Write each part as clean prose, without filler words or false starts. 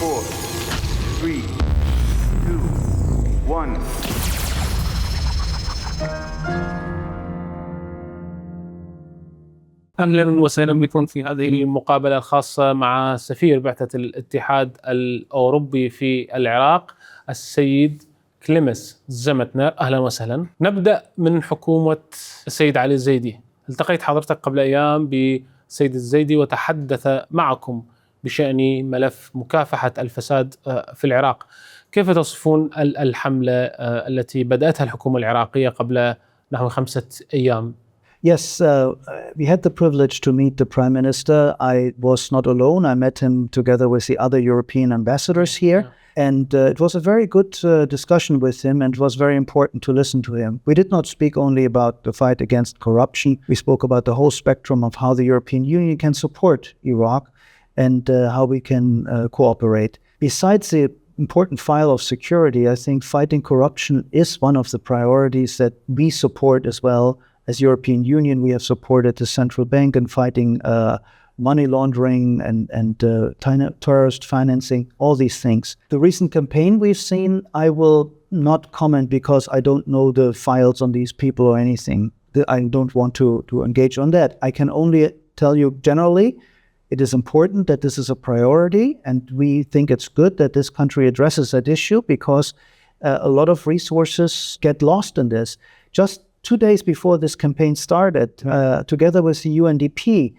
4, 3, 2, 1. أهلا وسهلا بكم في هذه المقابلة الخاصة مع سفير بعثة الاتحاد الأوروبي في العراق السيد كليمنس سمتنر. أهلا وسهلا. نبدأ من حكومة السيد علي الزيدي. التقيت حضرتك قبل أيام بالسيد الزيدي وتحدث معكم بشأن ملف مكافحة الفساد في العراق. كيف تصفون الحملة التي بدأتها الحكومة العراقية قبل نحو 5 أيام؟ Yes, we had the privilege to meet the Prime Minister. I was not alone. I met him together with the other European ambassadors here. Yeah. And it was a very good discussion with him, and it was very important to listen to him. We did not speak only about the fight against corruption. We spoke about the whole spectrum of how the European Union can support Iraq and how we can cooperate. Besides the important file of security, I think fighting corruption is one of the priorities that we support as well. As European Union, we have supported the central bank in fighting money laundering and terrorist financing, all these things. The recent campaign we've seen, I will not comment because I don't know the files on these people or anything. I don't want to engage on that. I can only tell you generally, it is important that this is a priority, and we think it's good that this country addresses that issue because a lot of resources get lost in this. Just 2 days before this campaign started, together with the UNDP,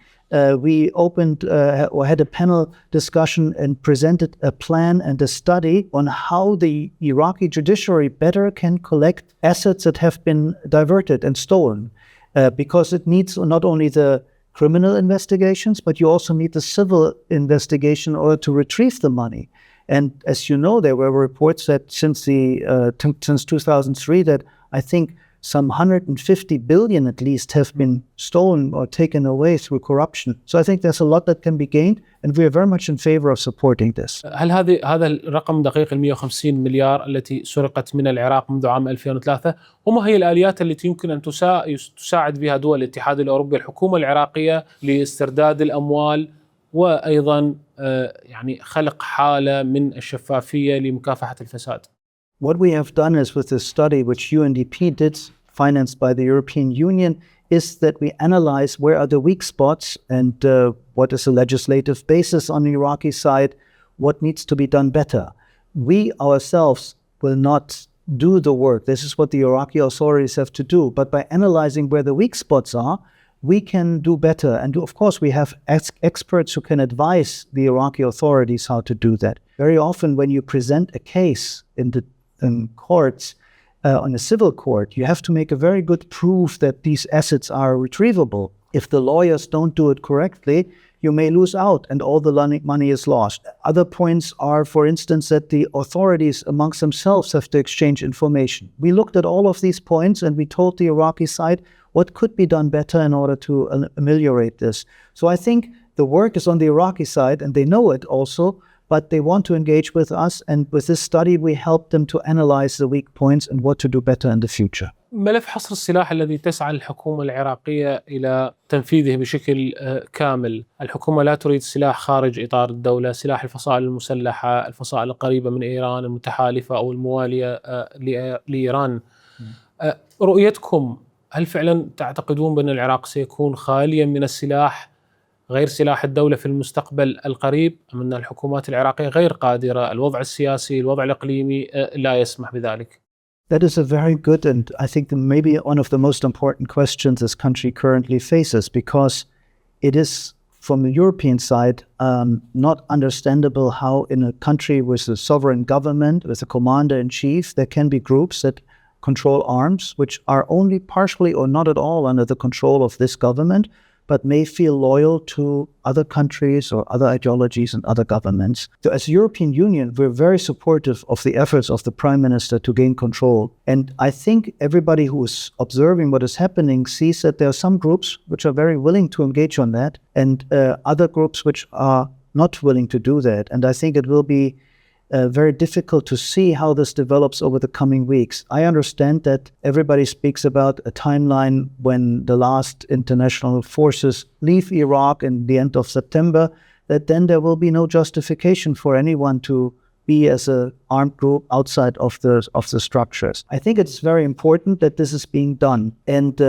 we opened or had a panel discussion and presented a plan and a study on how the Iraqi judiciary better can collect assets that have been diverted and stolen, because it needs not only the criminal investigations, but you also need the civil investigation in order to retrieve the money. And as you know, there were reports that since 2003 that I think some 150 billion at least have been stolen or taken away through corruption. So I think there's a lot that can be gained, and we are very much in favor of supporting this. هل هذا الرقم دقيق 150 مليار التي سرقت من العراق منذ عام 2003؟ وما هي الآليات التي يمكن أن تساعد بها دول الاتحاد الأوروبي الحكومة العراقية لاسترداد الأموال وأيضا يعني خلق حالة من الشفافية لمكافحة الفساد؟ What we have done is with this study, which UNDP did, financed by the European Union, is that we analyze where are the weak spots and what is the legislative basis on the Iraqi side, what needs to be done better. We ourselves will not do the work. This is what the Iraqi authorities have to do. But by analyzing where the weak spots are, we can do better. And of course, we have experts who can advise the Iraqi authorities how to do that. Very often when you present a case in courts, on a civil court, you have to make a very good proof that these assets are retrievable. If the lawyers don't do it correctly, you may lose out and all the money is lost. Other points are, for instance, that the authorities amongst themselves have to exchange information. We looked at all of these points and we told the Iraqi side what could be done better in order to ameliorate this. So I think the work is on the Iraqi side, and they know it also, but they want to engage with us, and with this study we help them to analyze the weak points and what to do better in the future. ملف حصر السلاح الذي تسعى الحكومة العراقية إلى تنفيذه بشكل كامل. الحكومة لا تريد سلاح خارج إطار الدولة، سلاح الفصائل المسلحة، الفصائل القريبة من إيران، المتحالفة أو الموالية لإيران. رؤيتكم، هل فعلا تعتقدون بأن العراق سيكون خاليا من السلاح غير سلاح الدولة في المستقبل القريب، أم أن الحكومات العراقية غير قادرة، الوضع السياسي الوضع الإقليمي لا يسمح بذلك؟ That is a very good, and I think maybe one of the most important questions this country currently faces, because it is, from the European side, not understandable how in a country with a sovereign government, with a commander-in-chief, there can be groups that control arms, which are only partially or not at all under the control of this government, but may feel loyal to other countries or other ideologies and other governments. So as a European Union, we're very supportive of the efforts of the Prime Minister to gain control. And I think everybody who is observing what is happening sees that there are some groups which are very willing to engage on that, and other groups which are not willing to do that. And I think it will be very difficult to see how this develops over the coming weeks. I understand that everybody speaks about a timeline when the last international forces leave Iraq in the end of September. that then there will be no justification for anyone to be as an armed group outside of the structures. I think it's very important that this is being done. And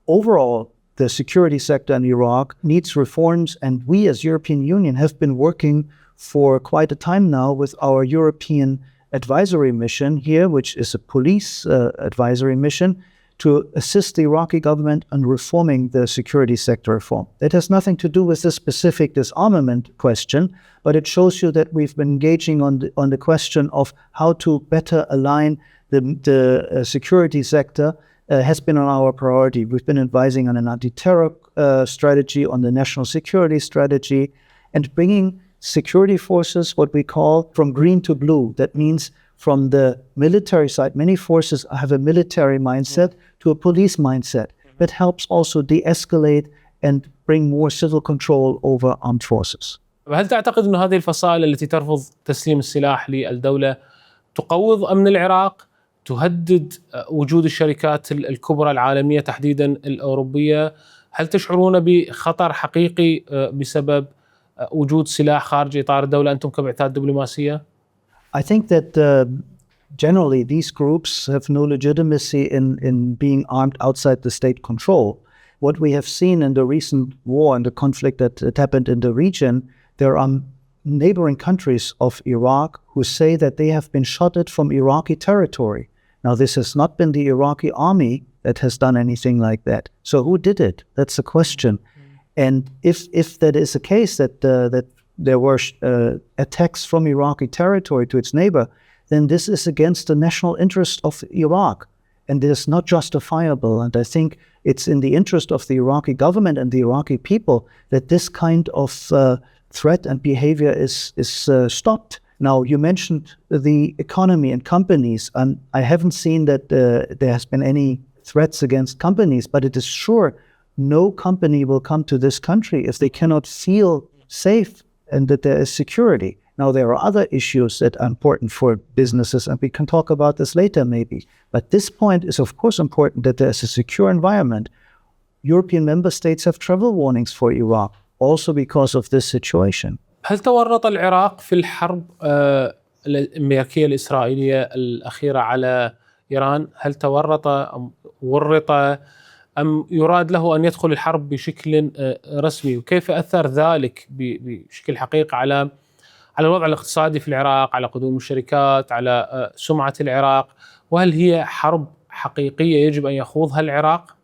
overall, the security sector in Iraq needs reforms, and we as European Union have been working for quite a time now with our European advisory mission here, which is a police advisory mission, to assist the Iraqi government in reforming the security sector reform. That has nothing to do with the specific disarmament question, but it shows you that we've been engaging on the question of how to better align the security sector has been on our priority. We've been advising on an anti-terror strategy, on the national security strategy, and bringing security forces, what we call from green to blue. That means from the military side, many forces have a military mindset to a police mindset that helps also de-escalate and bring more civil control over armed forces. هل تعتقد أن هذه الفصائل التي ترفض تسليم السلاح للدولة تقوض أمن العراق، تهدد وجود الشركات الكبرى العالمية تحديدا الأوروبية؟ هل تشعرون بخطر حقيقي بسبب وجود سلاح خارج إطار الدولة أنتم كبعثات دبلوماسية؟ I think that generally these groups have no legitimacy in being armed outside the state control. What we have seen in the recent war and the conflict that happened in the region, there are neighboring countries of Iraq who say that they have been shot at from Iraqi territory. Now, this has not been the Iraqi army that has done anything like that. So who did it? That's the question. And if that is the case, that there were attacks from Iraqi territory to its neighbor, then this is against the national interest of Iraq. And it is not justifiable. And I think it's in the interest of the Iraqi government and the Iraqi people that this kind of threat and behavior is stopped. Now, you mentioned the economy and companies, and I haven't seen that there has been any threats against companies, but it is sure no company will come to this country if they cannot feel safe and that there is security. Now, there are other issues that are important for businesses, and we can talk about this later maybe. But this point is, of course, important that there is a secure environment. European member states have travel warnings for Iraq, also because of this situation. هل تورط العراق في الحرب الأمريكية الإسرائيلية الأخيرة على إيران؟ هل تورط أم ورط أم يراد له أن يدخل الحرب بشكل رسمي؟ وكيف أثر ذلك بشكل حقيقي على الوضع الاقتصادي في العراق، على قدوم الشركات، على سمعة العراق؟ وهل هي حرب حقيقية يجب أن يخوضها العراق؟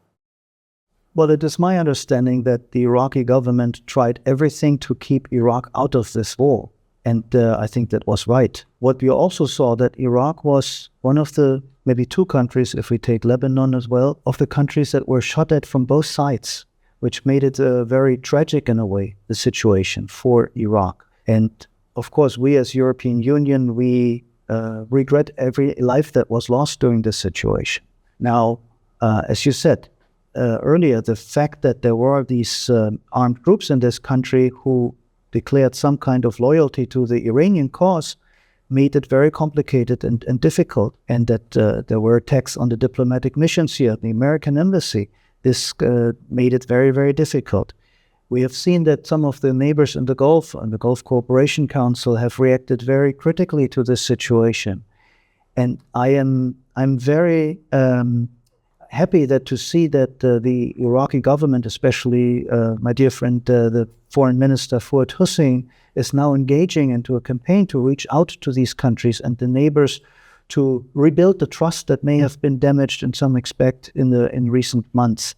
Well, it is my understanding that the Iraqi government tried everything to keep Iraq out of this war. And I think that was right. What we also saw that Iraq was one of the maybe two countries, if we take Lebanon as well, of the countries that were shot at from both sides, which made it very tragic in a way, the situation for Iraq. And of course, we as European Union, we regret every life that was lost during this situation. Now, as you said earlier, the fact that there were these armed groups in this country who declared some kind of loyalty to the Iranian cause made it very complicated and difficult, and that there were attacks on the diplomatic missions here, the American embassy. This made it very, very difficult. We have seen that some of the neighbors in the Gulf and the Gulf Cooperation Council have reacted very critically to this situation. And I'm very happy that to see that the Iraqi government, especially my dear friend, the Foreign Minister Fuad Hussein, is now engaging into a campaign to reach out to these countries and the neighbors to rebuild the trust that may have been damaged in some respect in recent months.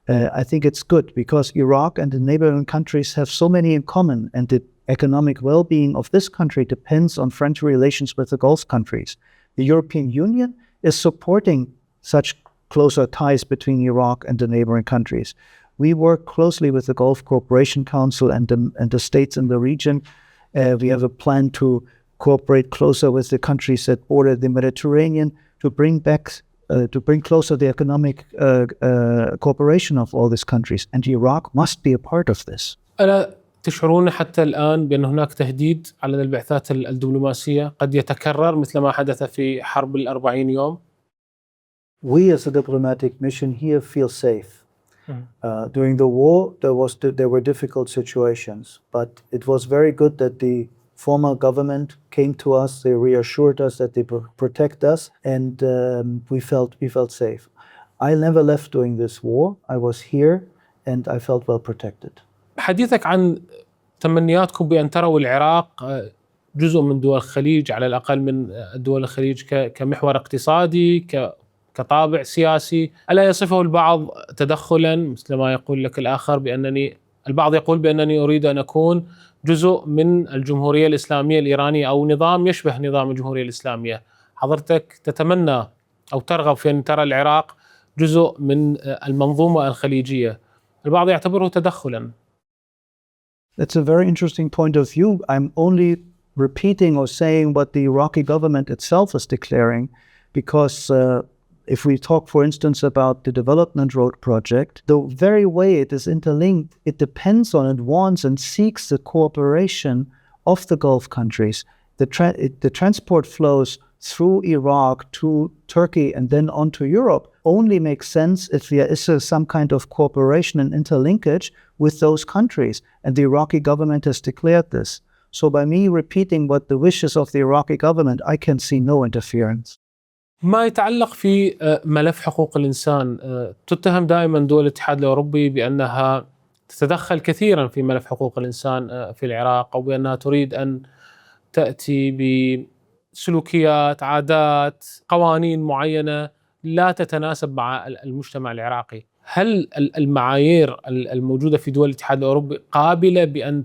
I think it's good because Iraq and the neighboring countries have so many in common, and the economic well-being of this country depends on friendly relations with the Gulf countries. The European Union is supporting such closer ties between Iraq and the neighboring countries. We work closely with the Gulf Cooperation Council and the states in the region. We have a plan to cooperate closer with the countries that border the Mediterranean to bring closer the economic cooperation of all these countries. And Iraq must be a part of this. ألا تشعرون حتى الآن بأن هناك تهديد على البعثات الدبلوماسية قد يتكرر مثل ما حدث في حرب 40 يوم؟ We as a diplomatic mission here feel safe. During the war, there were difficult situations, but it was very good that the former government came to us. They reassured us that they protect us, and we felt safe. I never left during this war. I was here, and I felt well protected. حديثك عن تمنياتكم بأن تروا العراق جزء من دول الخليج، على الأقل من دول الخليج كمحور اقتصادي، كطابع سياسي، ألا يصفه البعض تدخلا مثل ما يقول لك الآخر البعض يقول بأنني أريد أن أكون جزء من الجمهورية الإسلامية الإيرانية أو نظام يشبه نظام الجمهورية الإسلامية. حضرتك تتمنى أو ترغب في أن ترى العراق جزء من المنظومة الخليجية، البعض يعتبره تدخلا. That's a very interesting point of view. I'm only repeating or saying what the Iraqi government itself is declaring, because if we talk, for instance, about the Development Road project, the very way it is interlinked, it depends on, it wants and seeks the cooperation of the Gulf countries. The transport flows through Iraq to Turkey and then on to Europe only makes sense if there is some kind of cooperation and interlinkage with those countries. And the Iraqi government has declared this. So by me repeating what the wishes of the Iraqi government, I can see no interference. ما يتعلق في ملف حقوق الإنسان، تتهم دائما دول الاتحاد الأوروبي بأنها تتدخل كثيرا في ملف حقوق الإنسان في العراق، أو بأنها تريد أن تأتي بسلوكيات، عادات، قوانين معينة لا تتناسب مع المجتمع العراقي. هل المعايير الموجودة في دول الاتحاد الأوروبي قابلة بأن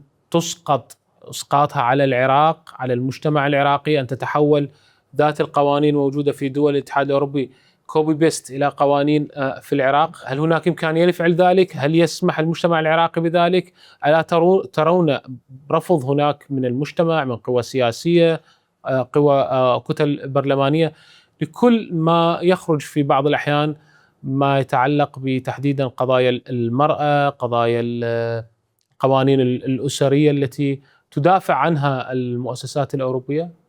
إسقاطها على العراق، على المجتمع العراقي، أن تتحول ذات القوانين موجودة في دول الاتحاد الأوروبي كوبي بيست إلى قوانين في العراق؟ هل هناك إمكانية لفعل ذلك؟ هل يسمح المجتمع العراقي بذلك؟ ألا ترون رفض هناك من المجتمع، من قوى سياسية، قوى كتل برلمانية، لكل ما يخرج في بعض الأحيان ما يتعلق بتحديدا قضايا المرأة، قضايا القوانين الأسرية التي تدافع عنها المؤسسات الأوروبية؟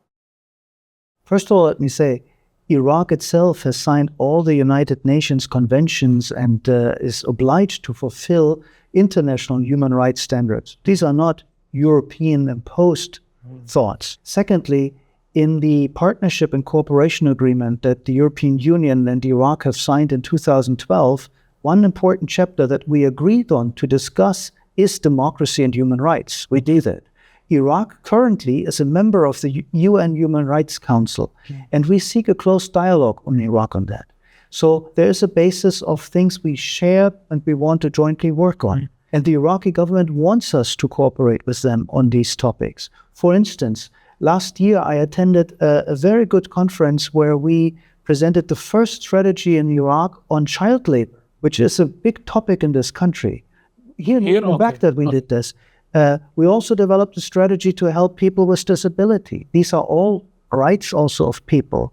First of all, let me say, Iraq itself has signed all the United Nations conventions and is obliged to fulfill international human rights standards. These are not European imposed thoughts. Secondly, in the partnership and cooperation agreement that the European Union and Iraq have signed in 2012, one important chapter that we agreed on to discuss is democracy and human rights. We did it. Iraq currently is a member of the UN Human Rights Council, and we seek a close dialogue on Iraq on that. So there is a basis of things we share and we want to jointly work on. And the Iraqi government wants us to cooperate with them on these topics. For instance, last year I attended a very good conference where we presented the first strategy in Iraq on child labor, which is a big topic in this country. Here in Baghdad we did this. We also developed a strategy to help people with disability. These are all rights also of people.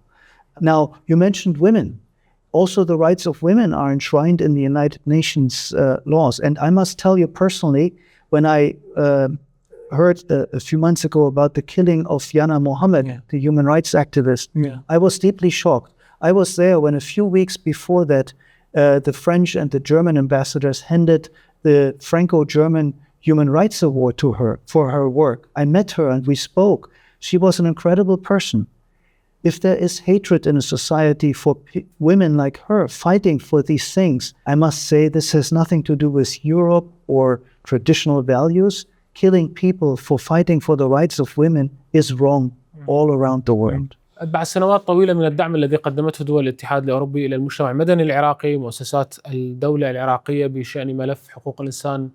Now, you mentioned women. Also, the rights of women are enshrined in the United Nations laws. And I must tell you personally, when I heard a few months ago about the killing of Yana Mohammed, the human rights activist, I was deeply shocked. I was there when a few weeks before that, the French and the German ambassadors handed the Franco-German Human Rights Award to her for her work. I met her and we spoke. She was an incredible person. If there is hatred in a society for women like her fighting for these things, I must say this has nothing to do with Europe or traditional values. Killing people for fighting for the rights of women is wrong all around the world. بعد سنوات طويلة من الدعم الذي قدمته دول الاتحاد الأوروبي إلى المجتمع المدني العراقي، مؤسسات الدولة العراقية بشأن ملف حقوق الإنسان،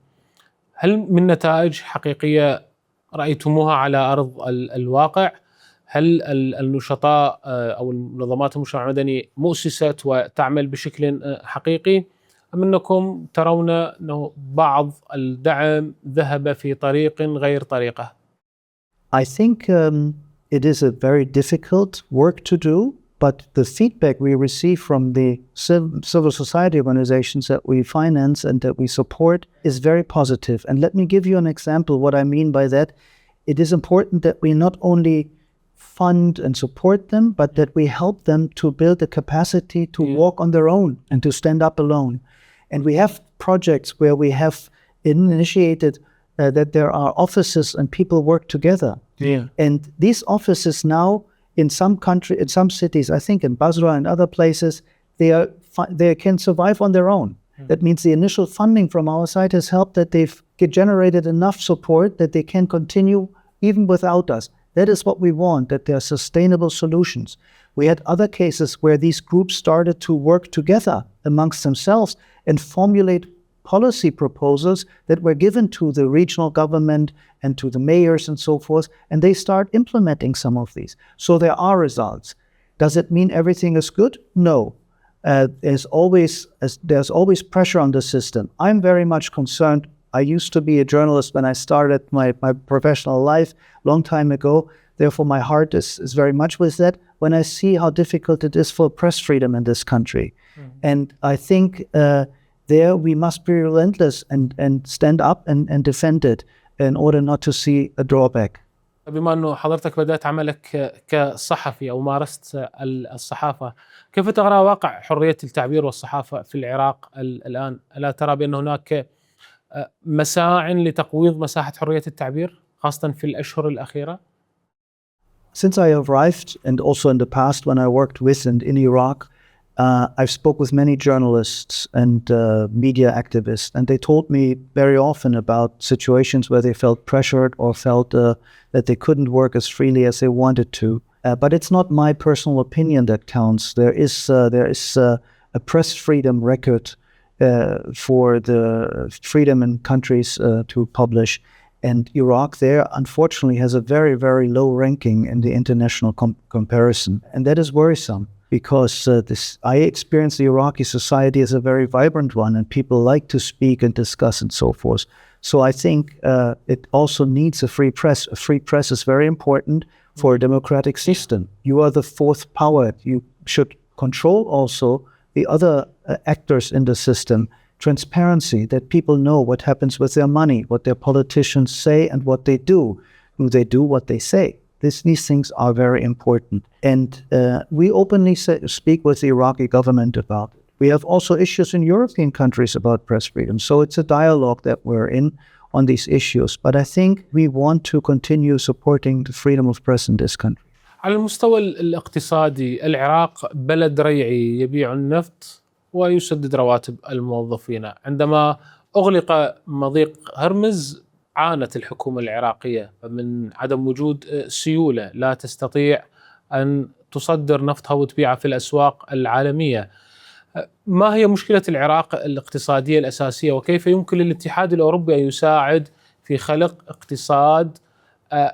هل من نتائج حقيقية رأيتموها على أرض الواقع؟ هل النشطاء أو منظمات المجتمع المدني مؤسست وتعمل بشكل حقيقي؟ أم أنكم ترون أنه بعض الدعم ذهب في طريق غير طريقه؟ I think it is a very difficult work to do, but the feedback we receive from the civil society organizations that we finance and that we support is very positive. And let me give you an example what I mean by that. It is important that we not only fund and support them, but that we help them to build the capacity to walk on their own and to stand up alone. And we have projects where we have initiated that there are offices and people work together. Yeah. And these offices now in some cities, I think in Basra and other places, they can survive on their own. That means the initial funding from our side has helped that they've generated enough support that they can continue even without us. That is what we want, that there are sustainable solutions. We had other cases where these groups started to work together amongst themselves and formulate policy proposals that were given to the regional government and to the mayors and so forth, and they start implementing some of these. So there are results. Does it mean everything is good? No. There's always pressure on the system. I'm very much concerned. I used to be a journalist when I started my professional life long time ago. Therefore, my heart is very much with that when I see how difficult it is for press freedom in this country. And I think there we must be relentless and stand up and defend it in order not to see a drawback. بما أنه حضرتك بدأت عملك كصحفي أو مارست الصحافة، كيف ترى واقع حرية التعبير والصحافة في العراق الآن؟ ألا ترى بأن هناك مساع لتقويض مساحة حرية التعبير خاصة في الأشهر الأخيرة؟ Since I arrived, and also in the past when I worked with and in Iraq, I've spoke with many journalists and media activists, and they told me very often about situations where they felt pressured or felt that they couldn't work as freely as they wanted to. But it's not my personal opinion that counts. There is a press freedom record for the freedom in countries to publish. And Iraq there, unfortunately, has a very, very low ranking in the international comparison. And that is worrisome because I experience the Iraqi society as a very vibrant one, and people like to speak and discuss and so forth. So I think it also needs a free press. A free press is very important for a democratic system. You are the fourth power. You should control also the other actors in the system. Transparency, that people know what happens with their money, what their politicians say and what they do. Do they do what they say? These things are very important. And we openly speak with the Iraqi government about it. We have also issues in European countries about press freedom. So it's a dialogue that we're in on these issues. But I think we want to continue supporting the freedom of press in this country. على المستوى الاقتصادي، العراق بلد ريعي يبيع النفط ويسدد رواتب الموظفين. عندما أغلق مضيق هرمز عانت الحكومة العراقية من عدم وجود سيولة، لا تستطيع أن تصدر نفطها وتبيعه في الأسواق العالمية. ما هي مشكلة العراق الاقتصادية الأساسية، وكيف يمكن للاتحاد الأوروبي أن يساعد في خلق اقتصاد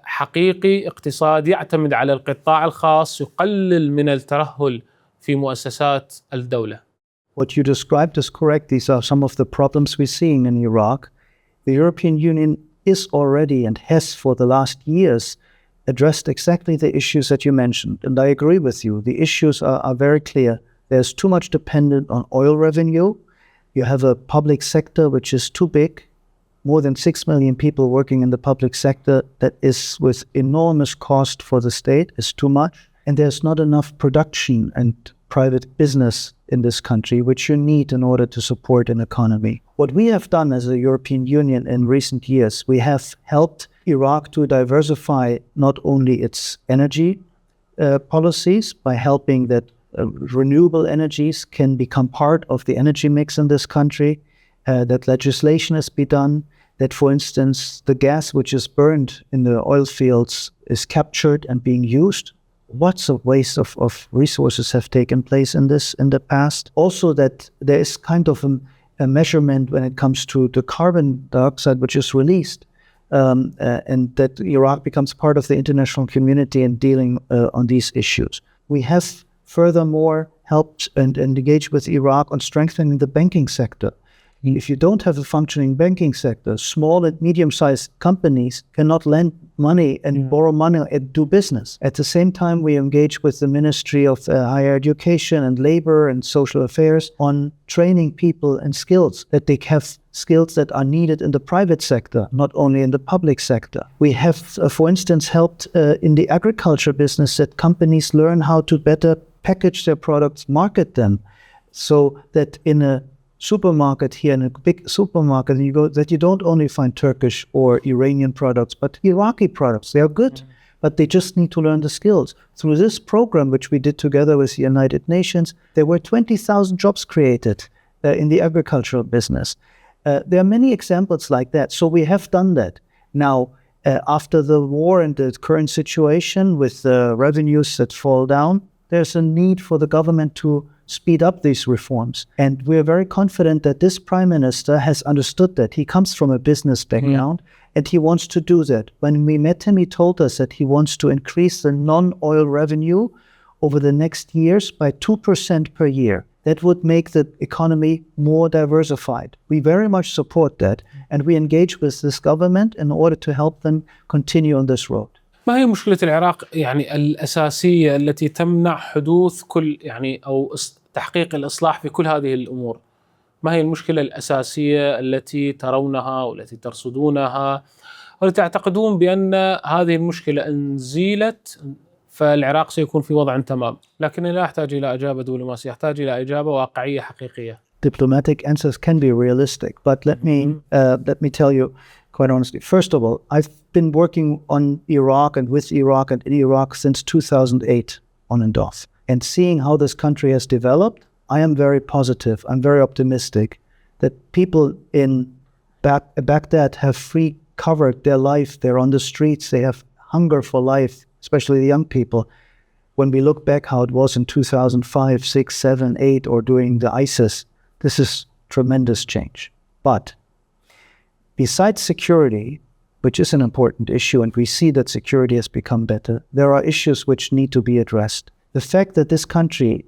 حقيقي، اقتصاد يعتمد على القطاع الخاص، يقلل من الترهل في مؤسسات الدولة؟ What you described is correct. These are some of the problems we're seeing in Iraq. The European Union is already and has for the last years addressed exactly the issues that you mentioned. And I agree with you. The issues are very clear. There's too much dependence on oil revenue. You have a public sector which is too big. More than 6 million people working in the public sector. That is with enormous cost for the state, is too much. And there's not enough production and private business in this country, which you need in order to support an economy. What we have done as a European Union in recent years, we have helped Iraq to diversify not only its energy policies by helping that renewable energies can become part of the energy mix in this country, that legislation has been done, that, for instance, the gas which is burned in the oil fields is captured and being used. Lots of waste of resources have taken place in the past. Also that there is kind of a measurement when it comes to the carbon dioxide which is released, and that Iraq becomes part of the international community in dealing on these issues. We have furthermore helped and engaged with Iraq on strengthening the banking sector. If you don't have a functioning banking sector, small and medium-sized companies cannot lend money and borrow money and do business. At the same time, we engage with the Ministry of Higher Education and Labor and Social Affairs on training people and skills, that they have skills that are needed in the private sector, not only in the public sector. We have, for instance, helped in the agriculture business that companies learn how to better package their products, market them, so that in a supermarket here, in a big supermarket, and you go that you don't only find Turkish or Iranian products, but Iraqi products. They are good, but they just need to learn the skills. Through this program, which we did together with the United Nations, there were 20,000 jobs created in the agricultural business. There are many examples like that. So we have done that. Now, after the war and the current situation with the revenues that fall down, there's a need for the government to speed up these reforms. And we're very confident that this prime minister has understood that. He comes from a business background and he wants to do that. When we met him, he told us that he wants to increase the non-oil revenue over the next years by 2% per year. That would make the economy more diversified. We very much support that, and we engage with this government in order to help them continue on this road. ما هي مشكلة العراق يعني الأساسية التي تمنع حدوث كل يعني أو تحقيق الإصلاح في كل هذه الأمور؟ ما هي المشكلة الأساسية التي ترونها والتي ترصدونها والتي تعتقدون بأن هذه المشكلة إن زيلت فالعراق سيكون في وضع تمام؟ لكن لا يحتاج إلى إجابة دبلوماسية، يحتاج إلى إجابة واقعية حقيقية. Diplomatic answers can be realistic, but let me tell you quite honestly. First of all, I've been working on Iraq and with Iraq and in Iraq since 2008 on and off. And seeing how this country has developed, I am very positive, I'm very optimistic that people in Baghdad have recovered their life. They're on the streets, they have hunger for life, especially the young people. When we look back how it was in 2005, 6, 7, 8, or during the ISIS, this is tremendous change. But besides security, which is an important issue, and we see that security has become better, there are issues which need to be addressed. The fact that this country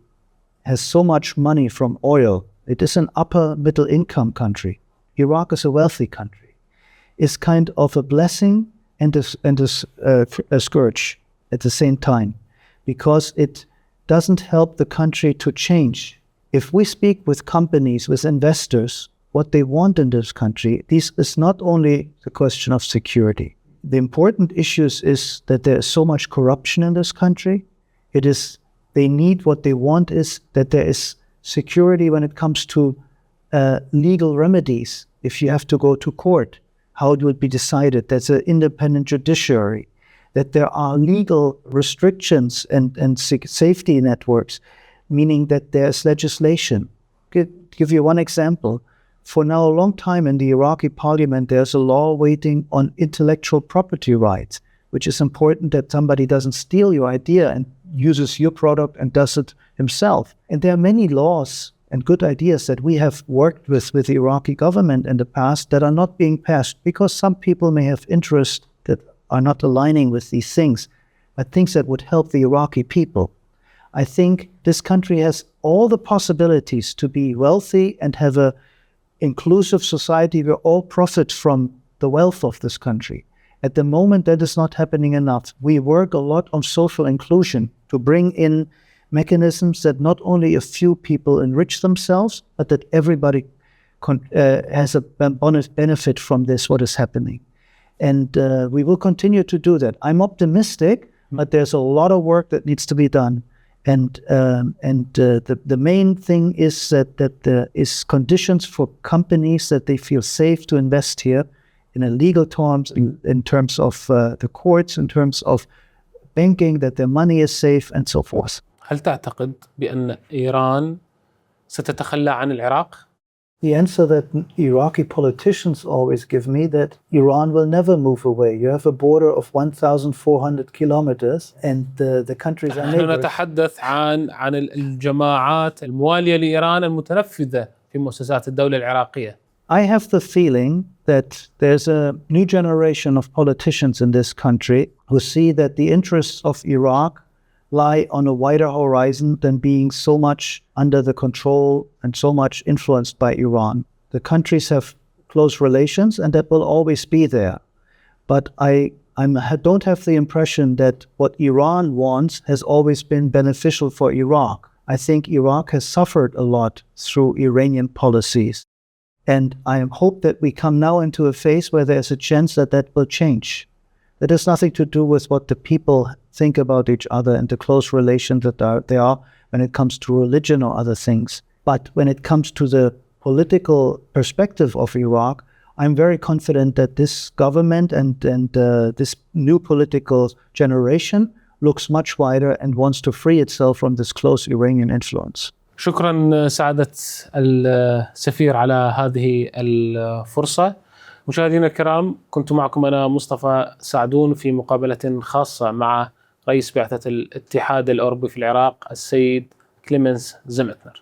has so much money from oil, it is an upper middle income country. Iraq is a wealthy country. Is kind of a blessing and a scourge at the same time, because it doesn't help the country to change. If we speak with companies, with investors, what they want in this country, this is not only the question of security. The important issues is that there is so much corruption in this country. They need, what they want is that there is security when it comes to legal remedies. If you have to go to court, how it will be decided. There's an independent judiciary, that there are legal restrictions and safety networks, meaning that there's legislation. Give you one example. For now a long time in the Iraqi parliament, there's a law waiting on intellectual property rights, which is important that somebody doesn't steal your idea and uses your product and does it himself. And there are many laws and good ideas that we have worked with the Iraqi government in the past that are not being passed because some people may have interests that are not aligning with these things, but things that would help the Iraqi people. I think this country has all the possibilities to be wealthy and have a inclusive society where all profit from the wealth of this country. At the moment, that is not happening enough. We work a lot on social inclusion to bring in mechanisms that not only a few people enrich themselves, but that everybody has a benefit from this, what is happening. And we will continue to do that. I'm optimistic, but there's a lot of work that needs to be done. And the main thing is that there is conditions for companies that they feel safe to invest here in a legal terms, in terms of the courts, in terms of banking, that their money is safe and so forth. هل تعتقد بأن إيران ستتخلى عن العراق؟ The answer that Iraqi politicians always give me, that Iran will never move away. You have a border of 1,400 kilometers and the countries are neighbors. نحن نتحدث عن الجماعات الموالية لإيران المتنفذة في مؤسسات الدولة العراقية. I have the feeling that there's a new generation of politicians in this country who see that the interests of Iraq lie on a wider horizon than being so much under the control and so much influenced by Iran. The countries have close relations and that will always be there. But I don't have the impression that what Iran wants has always been beneficial for Iraq. I think Iraq has suffered a lot through Iranian policies. And I hope that we come now into a phase where there's a chance that that will change. That has nothing to do with what the people think about each other and the close relations that there are when it comes to religion or other things. But when it comes to the political perspective of Iraq, I'm very confident that this government and this new political generation looks much wider and wants to free itself from this close Iranian influence. شكرا سعادة السفير على هذه الفرصة. مشاهدينا الكرام، كنت معكم أنا مصطفى سعدون في مقابلة خاصة مع رئيس بعثة الاتحاد الأوروبي في العراق السيد كليمنس سمتنر.